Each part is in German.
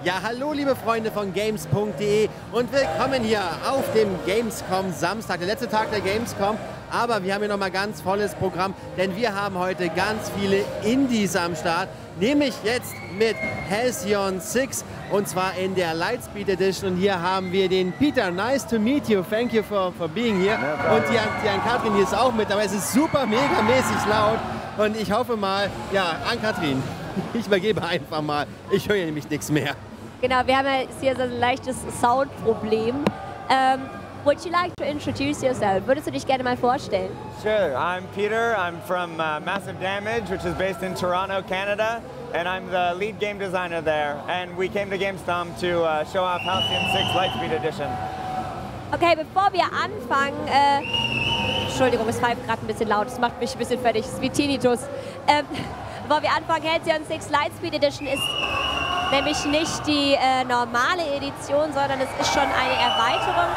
Ja, hallo liebe Freunde von Games.de und willkommen hier auf dem Gamescom Samstag, der letzte Tag der Gamescom. Aber wir haben hier nochmal ganz volles Programm, denn wir haben heute ganz viele Indies am Start. Nämlich jetzt mit Halcyon 6 und zwar in der Lightspeed Edition. Und hier haben wir den Peter. Nice to meet you. Thank you for being here. Und die Ann-Kathrin hier ist auch mit, aber es ist super mega mäßig laut. Und ich hoffe mal, ja, Ann-Kathrin, ich übergebe einfach mal. Ich höre hier nämlich nichts mehr. Genau, wir haben jetzt hier so ein leichtes Soundproblem. Would you like to introduce yourself? Würdest du dich gerne mal vorstellen? Sure, I'm Peter. I'm from Massive Damage, which is based in Toronto, Canada, and I'm the lead game designer there. And we came to Gamescom to show off Halcyon 6 Lightspeed Edition. Okay, bevor wir anfangen, Entschuldigung, es pfeift gerade ein bisschen laut, das macht mich ein bisschen fertig, es ist wie Tinnitus. Bevor wir anfangen, Halcyon 6 Lightspeed Edition ist nämlich nicht die normale Edition, sondern es ist schon eine Erweiterung.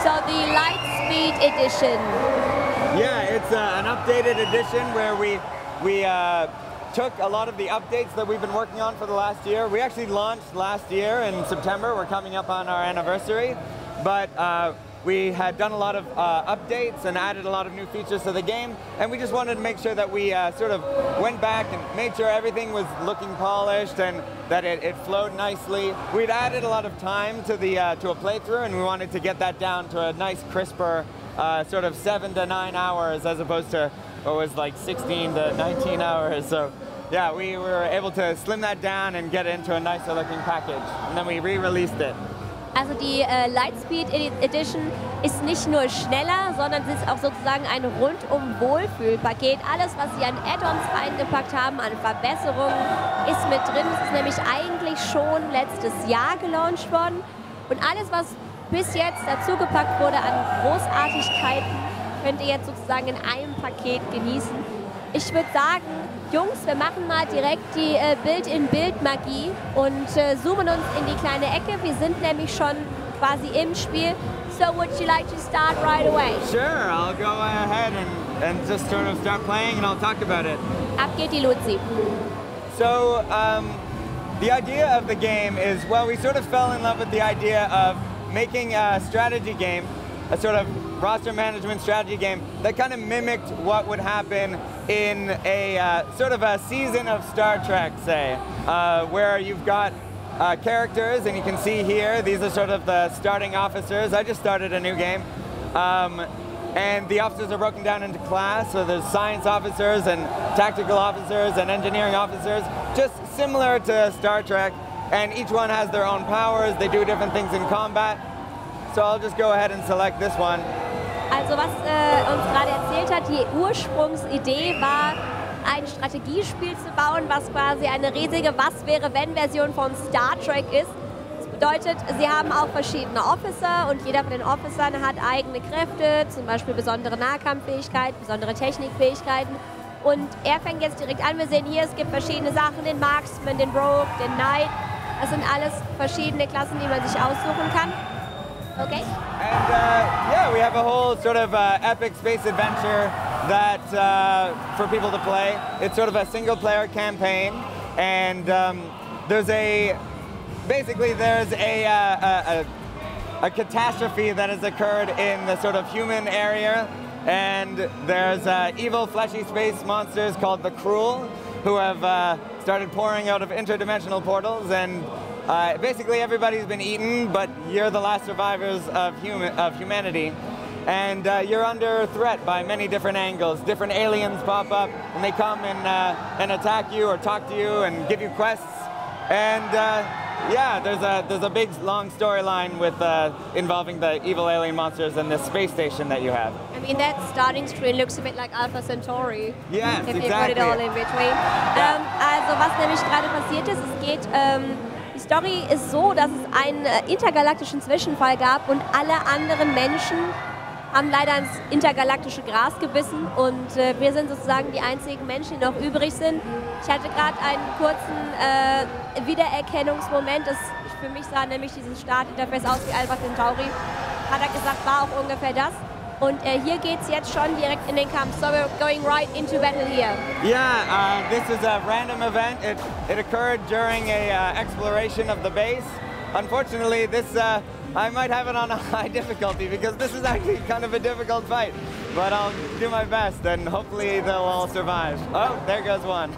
So the Lightspeed Edition. Yeah, it's an updated edition where we took a lot of the updates that we've been working on for the last year. We actually launched last year in September. We're coming up on our anniversary, but we had done a lot of updates and added a lot of new features to the game, and we just wanted to make sure that we sort of went back and made sure everything was looking polished and that it flowed nicely. We'd added a lot of time to a playthrough, and we wanted to get that down to a nice crisper sort of 7 to 9 hours as opposed to what was like 16 to 19 hours. So yeah, we were able to slim that down and get it into a nicer looking package, and then we re-released it. Also die Lightspeed Edition ist nicht nur schneller, sondern sie ist auch sozusagen ein rundum Wohlfühlpaket. Alles, was sie an Add-ons reingepackt haben, an Verbesserungen, ist mit drin. Es ist nämlich eigentlich schon letztes Jahr gelauncht worden. Und alles, was bis jetzt dazugepackt wurde an Großartigkeiten, könnt ihr jetzt sozusagen in einem Paket genießen. Ich würde sagen, Jungs, wir machen mal direkt die Bild-in-Bild-Magie und zoomen uns in die kleine Ecke. Wir sind nämlich schon quasi im Spiel. So would you like to start right away? Sure, I'll go ahead and just sort of start playing and I'll talk about it. Ab geht die Luzi. So, the idea of the game is, well, we sort of fell in love with the idea of making a strategy game, a sort of roster management strategy game that kind of mimicked what would happen in a sort of a season of Star Trek, say, where you've got characters, and you can see here, these are sort of the starting officers. I just started a new game. And the officers are broken down into class, so there's science officers and tactical officers and engineering officers, just similar to Star Trek, and each one has their own powers, they do different things in combat. So I'll just go ahead and select this one. Also was uns gerade erzählt hat, die Ursprungsidee war, ein Strategiespiel zu bauen, was quasi eine riesige Was-wäre-wenn-Version von Star Trek ist. Das bedeutet, sie haben auch verschiedene Officer und jeder von den Officern hat eigene Kräfte, zum Beispiel besondere Nahkampffähigkeiten, besondere Technikfähigkeiten. Und er fängt jetzt direkt an, wir sehen hier, es gibt verschiedene Sachen, den Marksman, den Rogue, den Knight. Das sind alles verschiedene Klassen, die man sich aussuchen kann. Okay. And yeah, we have a whole sort of epic space adventure that for people to play. It's sort of a single-player campaign, and there's a catastrophe that has occurred in the sort of human area, and there's evil fleshy space monsters called the Cruel, who have started pouring out of interdimensional portals, and basically everybody's been eaten, but you're the last survivors of humanity. And you're under threat by many different angles. Different aliens pop up and they come and attack you or talk to you and give you quests. And yeah, there's a big long storyline with involving the evil alien monsters and this space station that you have. I mean, that starting screen looks a bit like Alpha Centauri. Yes, if exactly. you put it all in between. Also was nämlich gerade passiert ist, es geht, die Story ist so, dass es einen intergalaktischen Zwischenfall gab und alle anderen Menschen haben leider ins intergalaktische Gras gebissen und wir sind sozusagen die einzigen Menschen, die noch übrig sind. Ich hatte gerade einen kurzen Wiedererkennungsmoment. Für mich sah nämlich dieses Startinterface aus wie Alpha Centauri. Hat er gesagt, war auch ungefähr das. Und hier geht's jetzt schon direkt in den Kampf. So we're going right into battle here. Yeah, this is a random event. It occurred during a exploration of the base. Unfortunately, this I might have it on a high difficulty because this is actually kind of a difficult fight. But I'll do my best and hopefully they'll all survive. Oh, there goes one.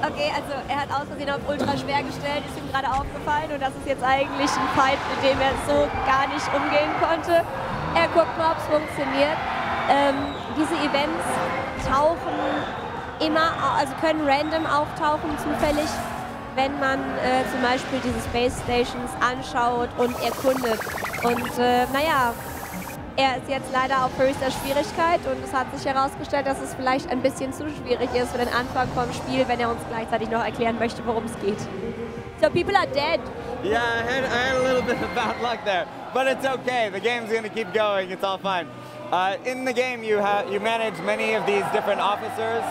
Okay, also er hat aus Versehen auf ultra schwer gestellt, ist ihm gerade aufgefallen und das ist jetzt eigentlich ein Fight, mit dem er so gar nicht umgehen konnte. Er guckt mal, ob es funktioniert. Diese Events tauchen immer, also können random auftauchen, zufällig, wenn man zum Beispiel diese Space Stations anschaut und erkundet. Und naja, er ist jetzt leider auf höchster Schwierigkeit und es hat sich herausgestellt, dass es vielleicht ein bisschen zu schwierig ist für den Anfang vom Spiel, wenn er uns gleichzeitig noch erklären möchte, worum es geht. So people are dead. Yeah, I had a little bit of bad luck there, but it's okay. The game's going to keep going. It's all fine. In the game, you manage many of these different officers,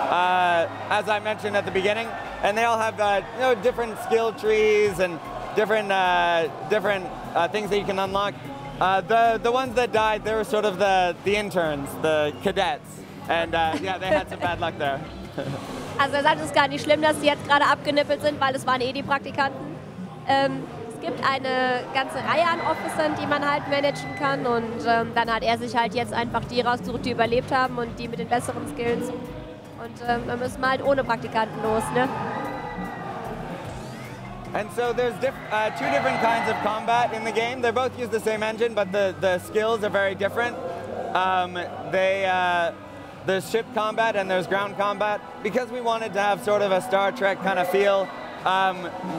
as I mentioned at the beginning, and they all have different skill trees and different things that you can unlock. The ones that died, they were sort of the interns, the cadets, and yeah, they had some bad luck there. Also er sagt, es ist gar nicht schlimm, dass sie jetzt gerade abgenippelt sind, weil es waren eh die Praktikanten. Es gibt eine ganze Reihe an Officern, die man halt managen kann und dann hat er sich halt jetzt einfach die rausgesucht, die überlebt haben und die mit den besseren Skills. Und wir müssen halt ohne Praktikanten los, ne? And so there's two different kinds of combat in the game. They both use the same engine, but the skills are very different. There's ship combat and there's ground combat. Because we wanted to have sort of a Star Trek kind of feel,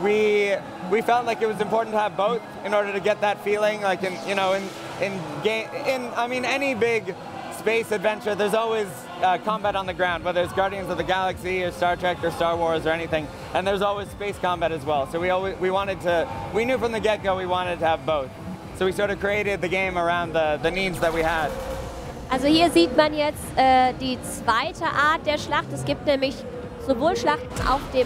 we felt like it was important to have both in order to get that feeling. Like in any big space adventure, there's always combat on the ground, whether it's Guardians of the Galaxy or Star Trek or Star Wars or anything, and there's always space combat as well. So we knew from the get-go we wanted to have both. So we sort of created the game around the needs that we had. Also hier sieht man jetzt die zweite Art der Schlacht. Es gibt nämlich sowohl Schlachten auf dem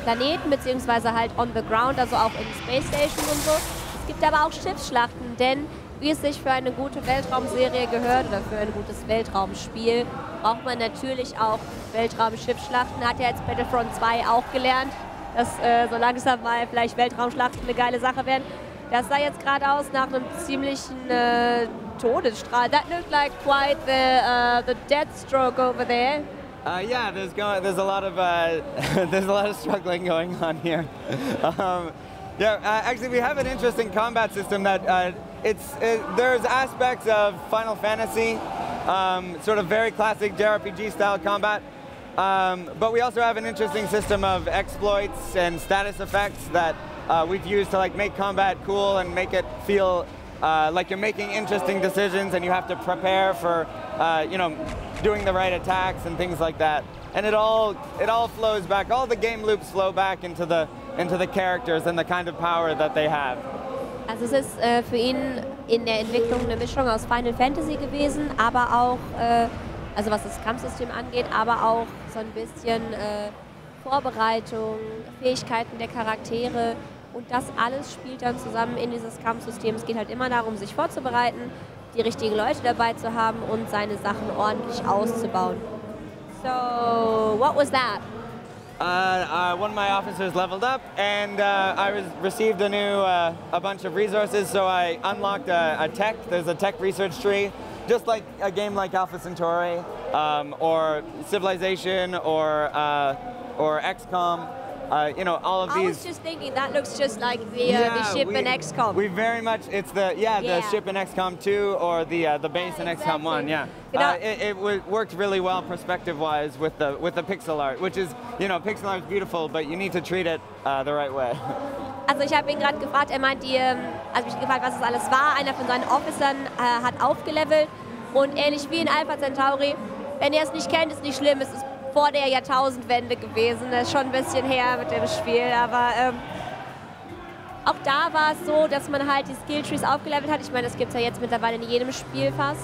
Planeten, beziehungsweise halt on the ground, also auch in Space Station und so. Es gibt aber auch Schiffsschlachten, denn wie es sich für eine gute Weltraumserie gehört oder für ein gutes Weltraumspiel, braucht man natürlich auch Weltraumschiffsschlachten. Hat ja jetzt Battlefront 2 auch gelernt, dass so langsam mal vielleicht Weltraumschlachten eine geile Sache werden. Das sah jetzt gerade aus nach einem ziemlichen Todesstrahl. That looked like quite the death stroke over there. Yeah, there's a lot of struggling going on here. Actually, we have an interesting combat system that there's aspects of Final Fantasy, sort of very classic JRPG style combat, but we also have an interesting system of exploits and status effects that we've used to like make combat cool and make it feel like you're making interesting decisions and you have to prepare for doing the right attacks and things like that. And it all flows back. All the game loops flow back into the characters and the kind of power that they have. Also es ist für ihn in der Entwicklung eine Mischung aus Final Fantasy gewesen, aber auch, also was das Kampfsystem angeht, aber auch so ein bisschen Vorbereitung, Fähigkeiten der Charaktere und das alles spielt dann zusammen in dieses Kampfsystem. Es geht halt immer darum, sich vorzubereiten, die richtigen Leute dabei zu haben und seine Sachen ordentlich auszubauen. So, what was that? One of my officers leveled up, and I received a bunch of resources. So I unlocked a tech. There's a tech research tree, just like a game like Alpha Centauri, or Civilization, or XCOM. All of these. I was just thinking that looks just like the ship in XCOM. We very much, it's the ship in XCOM 2 or the base in XCOM 1. Yeah, it worked really well perspective-wise with the pixel art, which is pixel art is beautiful, but you need to treat it the right way. Also ich habe ihn gerade gefragt, er meint also mich gefragt, was das alles war. Einer von seinen Officern hat aufgelevelt und ähnlich wie in Alpha Centauri. Wenn ihr es nicht kennt, ist nicht schlimm. Es ist vor der Jahrtausendwende gewesen. Das ist schon ein bisschen her mit dem Spiel, aber auch da war es so, dass man halt die Skilltrees aufgelevelt hat. Ich meine, das gibt es ja jetzt mittlerweile in jedem Spiel fast.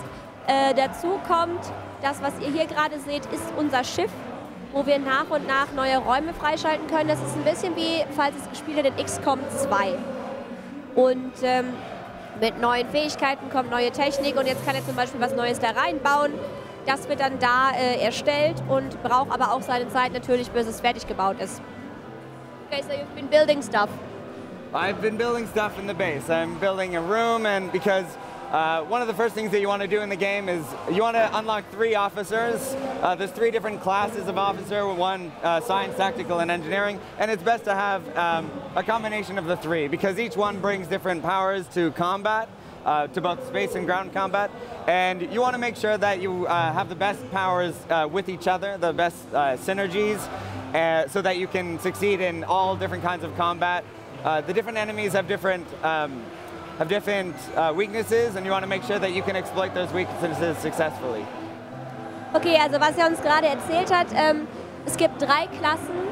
Dazu kommt, das, was ihr hier gerade seht, ist unser Schiff, wo wir nach und nach neue Räume freischalten können. Das ist ein bisschen wie, falls es gespielt hat, in XCOM 2. Und Mit neuen Fähigkeiten kommt neue Technik und jetzt kann er zum Beispiel was Neues da reinbauen. Das wird dann da erstellt und braucht aber auch seine Zeit natürlich, bis es fertig gebaut ist. Okay, so you've been building stuff. I've been building stuff in the base. I'm building a room, and because one of the first things that you want to do in the game is you want to unlock 3 officers. There's 3 different classes of officer, one science, tactical, and engineering, and it's best to have a combination of the 3 because each one brings different powers to combat, to both space and ground combat, and you want to make sure that you have the best powers with each other, the best synergies, so that you can succeed in all different kinds of combat. The different enemies have different weaknesses, and you want to make sure that you can exploit those weaknesses successfully. Okay, also was er uns gerade erzählt hat, es gibt 3 Klassen,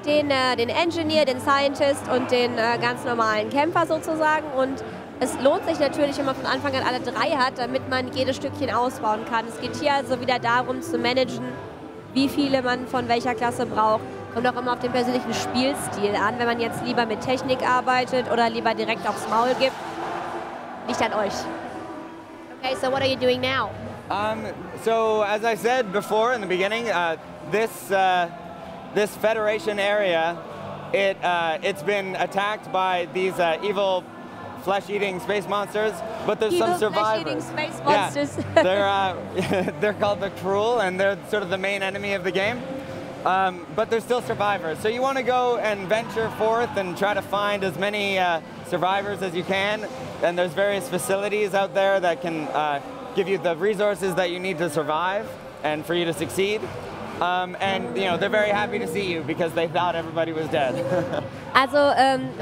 den Engineer, den Scientist und den ganz normalen Kämpfer sozusagen. Und es lohnt sich natürlich, wenn man von Anfang an alle 3 hat, damit man jedes Stückchen ausbauen kann. Es geht hier also wieder darum zu managen, wie viele man von welcher Klasse braucht. Kommt auch immer auf den persönlichen Spielstil an, wenn man jetzt lieber mit Technik arbeitet oder lieber direkt aufs Maul gibt. Liegt an euch. Okay, so what are you doing now? So as I said before in the beginning, this Federation area, it's been attacked by these evil flesh-eating space monsters, but there's some survivors. Evil flesh-eating space monsters. Yeah, they're called the Cruel, and they're sort of the main enemy of the game. But there's still survivors. So you want to go and venture forth and try to find as many survivors as you can. And there's various facilities out there that can give you the resources that you need to survive and for you to succeed. And you know, they're very happy to see you because they thought everybody was dead. Also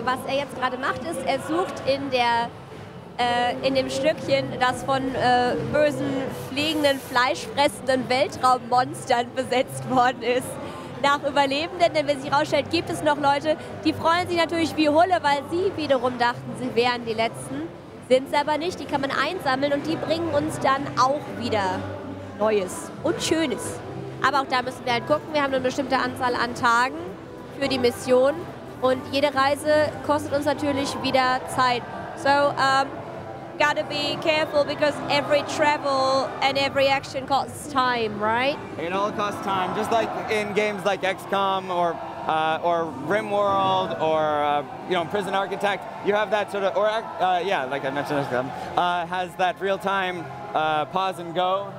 was er jetzt gerade macht, ist, er sucht in dem Stückchen, das von bösen, fliegenden, fleischfressenden Weltraummonstern besetzt worden ist, nach Überlebenden, denn wenn sich herausstellt, gibt es noch Leute, die freuen sich natürlich wie Hulle, weil sie wiederum dachten, sie wären die Letzten, sind sie aber nicht, die kann man einsammeln und die bringen uns dann auch wieder Neues und Schönes. Aber auch da müssen wir halt gucken, wir haben eine bestimmte Anzahl an Tagen für die Mission und jede Reise kostet uns natürlich wieder Zeit. So, gotta be careful because every travel and every action costs time, right? It all costs time, just like in games like XCOM or RimWorld or you know, Prison Architect. You have that sort of, or yeah, like I mentioned, XCOM has that real-time pause and go.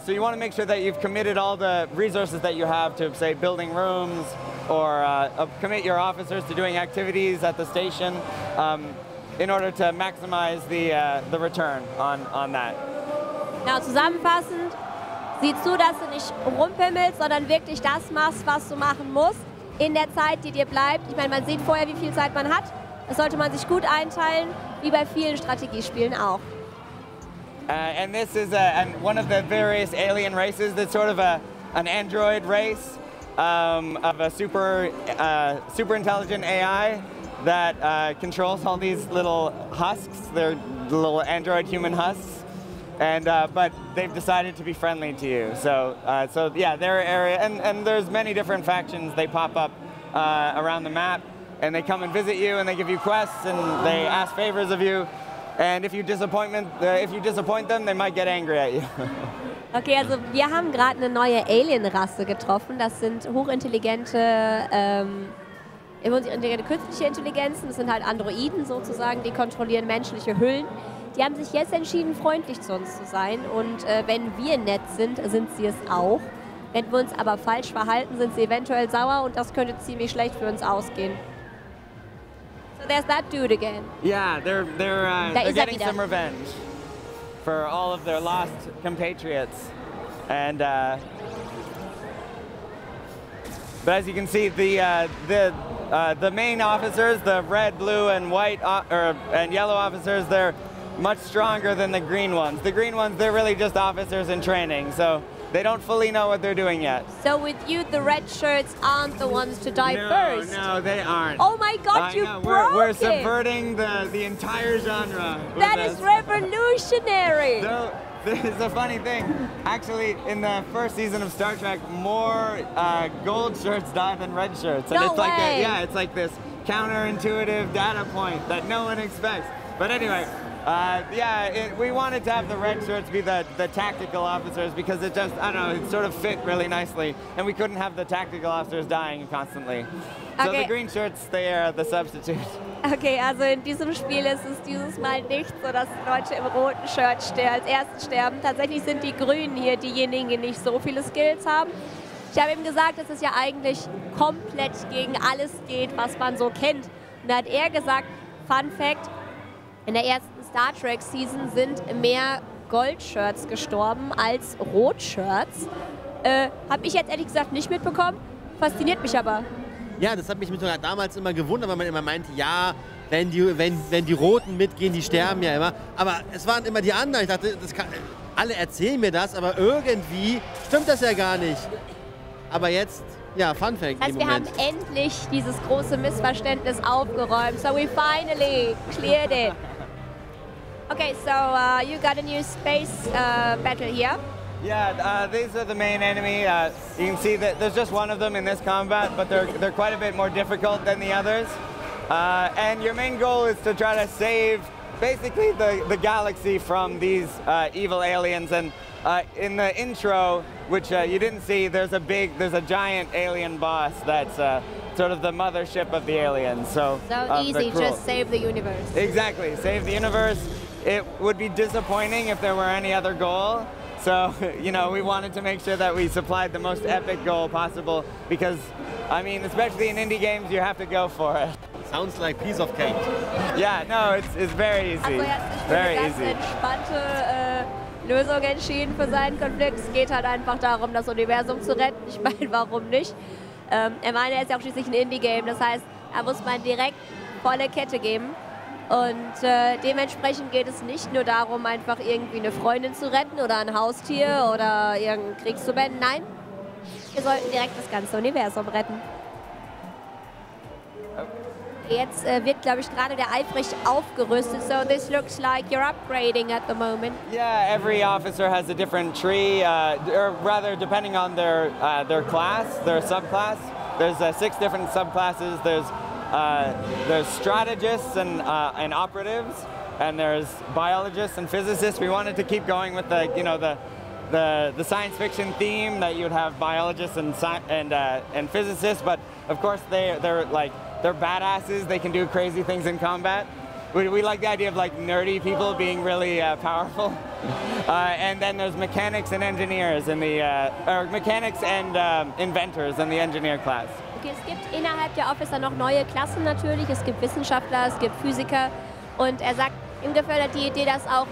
So you want to make sure that you've committed all the resources that you have to, say, building rooms or commit your officers to doing activities at the station. In order to maximize the return on that. Genau, zusammenfassend, sieh zu, dass du nicht rumpimmelst, sondern wirklich das machst, was du machen musst, in der Zeit, die dir bleibt. Ich meine, man sieht vorher, wie viel Zeit man hat. Das sollte man sich gut einteilen, wie bei vielen Strategiespielen auch. And this is one of the various alien races that's sort of an android race of a super intelligent AI that controls all these little husks. They're little android human husks, and but they've decided to be friendly to you. So yeah, their area, and there's many different factions. They pop up around the map, and they come and visit you, and they give you quests, and they ask favors of you. And if you disappoint them, they might get angry at you. Okay, also wir haben gerade eine neue Alien-Rasse getroffen. Das sind hochintelligente künstliche Intelligenzen, das sind halt Androiden sozusagen, die kontrollieren menschliche Hüllen. Die haben sich jetzt entschieden, freundlich zu uns zu sein und wenn wir nett sind, sind sie es auch. Wenn wir uns aber falsch verhalten, sind sie eventuell sauer und das könnte ziemlich schlecht für uns ausgehen. So there's that dude again. Yeah, they're getting some revenge for all of their lost compatriots. And but as you can see, the main officers, the red, blue, and white and yellow officers, they're much stronger than the green ones. The green ones, they're really just officers in training, so they don't fully know what they're doing yet. So with you, the red shirts aren't the ones to die first. No, they aren't. Oh my God, you broke We're subverting the entire genre. That is revolutionary. So, this is a funny thing. Actually, in the first season of Star Trek, more gold shirts die than red shirts. And it's like it's like this counterintuitive data point that no one expects. But anyway, Yeah, we wanted to have the red shirts be the tactical officers because it just, I don't know, it sort of fit really nicely. And we couldn't have the tactical officers dying constantly. So the green shirts, they are the substitute. Okay, also in diesem Spiel ist es dieses Mal nicht so, dass Leute im roten Shirt als Ersten sterben. Tatsächlich sind die Grünen hier diejenigen, die nicht so viele Skills haben. Ich habe ihm gesagt, dass es ja eigentlich komplett gegen alles geht, was man so kennt. Und da hat er gesagt, Fun Fact, in der ersten Star Trek Season sind mehr Gold-Shirts gestorben als Rot-Shirts. Habe ich jetzt ehrlich gesagt nicht mitbekommen, fasziniert mich aber. Ja, das hat mich damals immer gewundert, weil man immer meinte, ja, wenn die Roten mitgehen, die sterben ja immer. Aber es waren immer die anderen. Ich dachte, alle erzählen mir das, aber irgendwie stimmt das ja gar nicht. Aber jetzt, ja, Fun Fact. Also wir haben endlich dieses große Missverständnis aufgeräumt. So we finally cleared it. Okay, so you got a new space battle here. Yeah, these are the main enemy. You can see that there's just one of them in this combat, but they're quite a bit more difficult than the others. And your main goal is to try to save basically the galaxy from these evil aliens. And in the intro, which you didn't see, there's a giant alien boss that's sort of the mothership of the aliens. So easy, just save the universe. Exactly, save the universe. It would be disappointing if there were any other goal. So, you know, we wanted to make sure that we supplied the most epic goal possible because, I mean, especially in indie games, you have to go for it. Sounds like piece of cake. Yeah, no, it's very easy. Also er hat sich für very eine ganz easy. entspannte Lösung entschieden für seinen Konflikt. Es geht halt einfach darum, das Universum zu retten. Ich meine, warum nicht? Er meine, er ist ja auch schließlich ein Indie-Game. Das heißt, er muss man direkt volle Kette geben. Und dementsprechend geht es nicht nur darum, einfach irgendwie eine Freundin zu retten oder ein Haustier oder irgendeinen Krieg zu beenden. Nein, wir sollten direkt das ganze Universum retten. Jetzt wird, glaube ich, gerade der eifrig aufgerüstet. So this looks like you're upgrading at the moment. Yeah, every officer has a different tree, or rather, depending on their class, their subclass. There's 6 different subclasses. There's strategists and operatives, and there's biologists and physicists. We wanted to keep going with the science fiction theme that you would have biologists and physicists, but of course they're badasses. They can do crazy things in combat. We like the idea of like nerdy people being really powerful. And then there's mechanics and engineers in the or mechanics and inventors in the engineer class. Okay, es gibt innerhalb der Officer noch neue Klassen natürlich. Es gibt Wissenschaftler, es gibt Physiker. Und er sagt, ihm gefällt die Idee, dass auch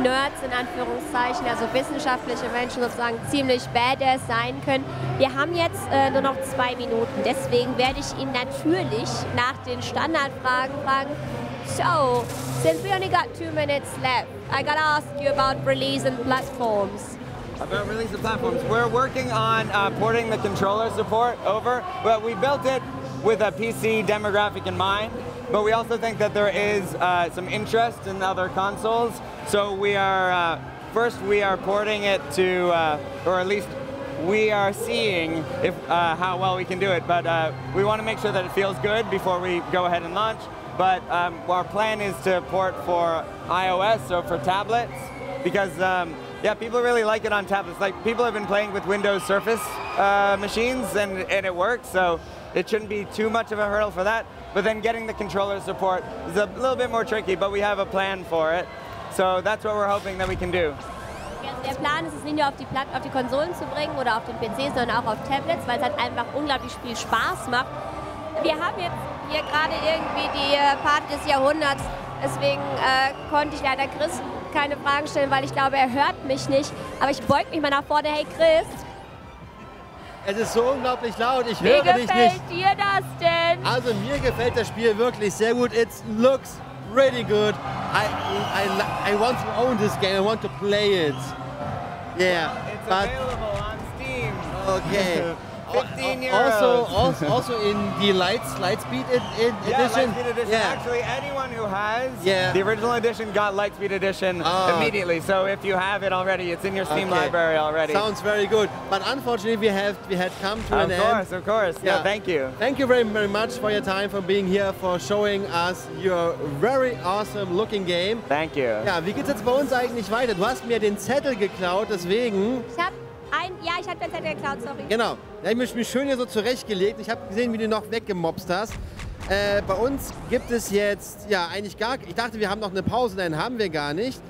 Nerds in Anführungszeichen, also wissenschaftliche Menschen sozusagen ziemlich badass sein können. Wir haben jetzt nur noch 2 Minuten, deswegen werde ich ihn natürlich nach den Standardfragen fragen. So, since we only got 2 minutes left, I gotta ask you about releasing platforms. About releasing platforms, we're working on porting the controller support over, but we built it with a PC demographic in mind. But we also think that there is some interest in other consoles. So we are, first we are porting it to, or at least we are seeing if, how well we can do it. But we want to make sure that it feels good before we go ahead and launch. But our plan is to port for iOS or for tablets because, yeah, people really like it on tablets. Like, people have been playing with Windows Surface machines and it works. So it shouldn't be too much of a hurdle for that. But then getting the controller support is a little bit more tricky, but we have a plan for it. So that's what we're hoping that we can do. Der Plan ist es nicht nur auf die Konsolen zu bringen oder auf den PC, sondern auch auf Tablets, weil es halt einfach unglaublich viel Spaß macht. Wir haben jetzt hier gerade irgendwie die Party des Jahrhunderts, deswegen konnte ich leider Chris keine Fragen stellen, weil ich glaube, er hört mich nicht. Aber ich beug mich mal nach vorne. Hey Chris! Es ist so unglaublich laut, ich höre dich nicht. Wie gefällt dir das denn? Also mir gefällt das Spiel wirklich sehr gut. It looks really good. I want to own this game. I want to play it. Yeah. It's available on Steam. Okay. 15 euros. Also in the Lightspeed Edition. Yeah, Lightspeed Edition. Yeah. Actually, anyone who has Yeah. the original edition got Lightspeed Edition immediately. So if you have it already, it's in your Steam library already. Sounds very good. But unfortunately, we had come to an end. Of course. Yeah. No, thank you. Thank you very, very much for your time, for being here, for showing us your very awesome looking game. Thank you. Ja, wie geht's jetzt bei uns eigentlich weiter? Du hast mir den Zettel geklaut, deswegen... Ich habe den Zettel geklaut, sorry. Genau. Da habe ich mich schön hier so zurechtgelegt. Ich habe gesehen, wie du noch weggemobst hast. Bei uns gibt es jetzt, ja, eigentlich gar... Ich dachte, wir haben noch eine Pause, nein, haben wir gar nicht.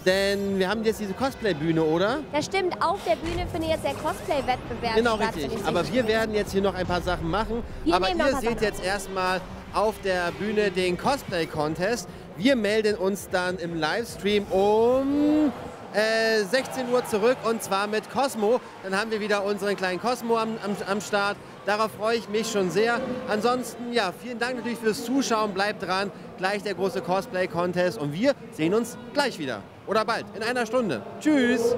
Denn wir haben jetzt diese Cosplay-Bühne, oder? Das stimmt, auf der Bühne findet jetzt der Cosplay-Wettbewerb Genau, statt. richtig. Aber wir werden jetzt hier noch ein paar Sachen machen. Aber ihr seht jetzt erstmal auf der Bühne den Cosplay-Contest. Wir melden uns dann im Livestream um 16 Uhr zurück, und zwar mit Cosmo. Dann haben wir wieder unseren kleinen Cosmo am Start. Darauf freue ich mich schon sehr. Ansonsten, ja, vielen Dank natürlich fürs Zuschauen. Bleibt dran. Gleich der große Cosplay-Contest. Und wir sehen uns gleich wieder. Oder bald, in einer Stunde. Tschüss.